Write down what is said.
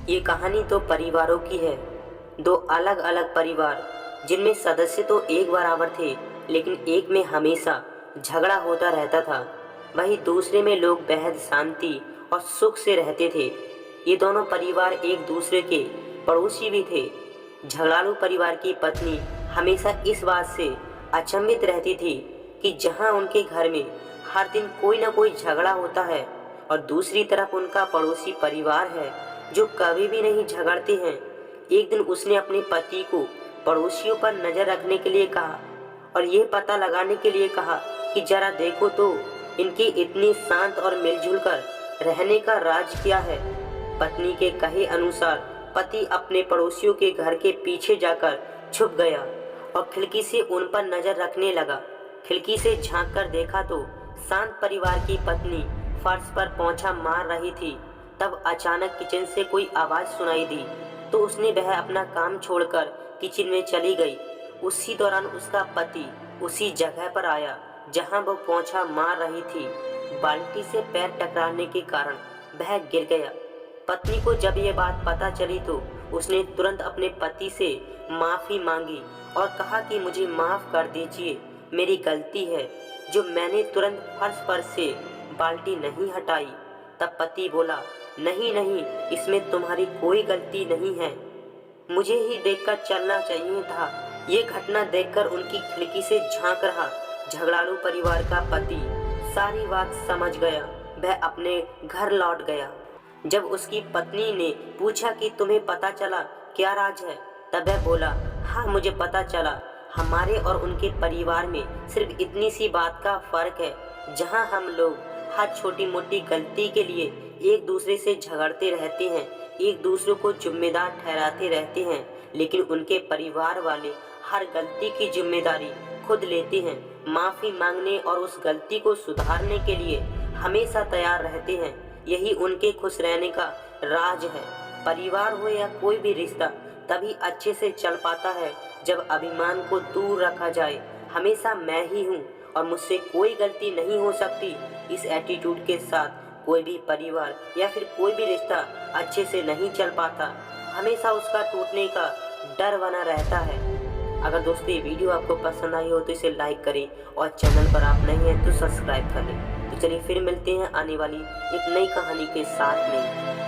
ये कहानी तो परिवारों की है। दो अलग अलग परिवार जिनमें सदस्य तो एक बराबर थे, लेकिन एक में हमेशा झगड़ा होता रहता था, वहीं दूसरे में लोग बेहद शांति और सुख से रहते थे। ये दोनों परिवार एक दूसरे के पड़ोसी भी थे। झगड़ालू परिवार की पत्नी हमेशा इस बात से अचंभित रहती थी कि जहां उनके घर में हर दिन कोई ना कोई झगड़ा होता है और दूसरी तरफ उनका पड़ोसी परिवार है जो कभी भी नहीं झगड़ते हैं। एक दिन उसने अपने पति को पड़ोसियों पर नज़र रखने के लिए कहा और ये पता लगाने के लिए कहा कि जरा देखो तो इनके इतनी शांत और मिलजुल कर रहने का राज क्या है। पत्नी के कहे अनुसार पति अपने पड़ोसियों के घर के पीछे जाकर छुप गया और खिड़की से उन पर नज़र रखने लगा। खिड़की से झांक कर देखा तो शांत परिवार की पत्नी फर्श पर पोंछा मार रही थी। तब अचानक किचन से कोई आवाज़ सुनाई दी तो उसने वह अपना काम छोड़कर किचन में चली गई। उसी दौरान उसका पति उसी जगह पर आया जहां वो पोंछा मार रही थी। बाल्टी से पैर टकराने के कारण वह गिर गया। पत्नी को जब ये बात पता चली तो उसने तुरंत अपने पति से माफ़ी मांगी और कहा कि मुझे माफ़ कर दीजिए, मेरी गलती है जो मैंने तुरंत फर्श पर से बाल्टी नहीं हटाई। तब पति बोला, नहीं नहीं, इसमें तुम्हारी कोई गलती नहीं है, मुझे ही देखकर चलना चाहिए था। ये घटना देखकर उनकी खिड़की से झांक रहा झगड़ालू परिवार का पति सारी बात समझ गया। वह अपने घर लौट गया। जब उसकी पत्नी ने पूछा कि तुम्हें पता चला क्या राज है, तब वह बोला, हाँ मुझे पता चला। हमारे और उनके परिवार में सिर्फ इतनी सी बात का फ़र्क है, जहाँ हम लोग हर छोटी मोटी गलती के लिए एक दूसरे से झगड़ते रहते हैं, एक दूसरे को जिम्मेदार ठहराते रहते हैं, लेकिन उनके परिवार वाले हर गलती की जिम्मेदारी खुद लेते हैं, माफ़ी मांगने और उस गलती को सुधारने के लिए हमेशा तैयार रहते हैं। यही उनके खुश रहने का राज है। परिवार हो या कोई भी रिश्ता तभी अच्छे से चल पाता है जब अभिमान को दूर रखा जाए। हमेशा मैं ही हूँ और मुझसे कोई गलती नहीं हो सकती, इस एटीट्यूड के साथ कोई भी परिवार या फिर कोई भी रिश्ता अच्छे से नहीं चल पाता। हमेशा उसका टूटने का डर बना रहता है। अगर दोस्तों ये वीडियो आपको पसंद आई हो तो इसे लाइक करें और चैनल पर आप नहीं हैं तो सब्सक्राइब कर लें। तो चलिए फिर मिलते हैं आने वाली एक नई कहानी के साथ में।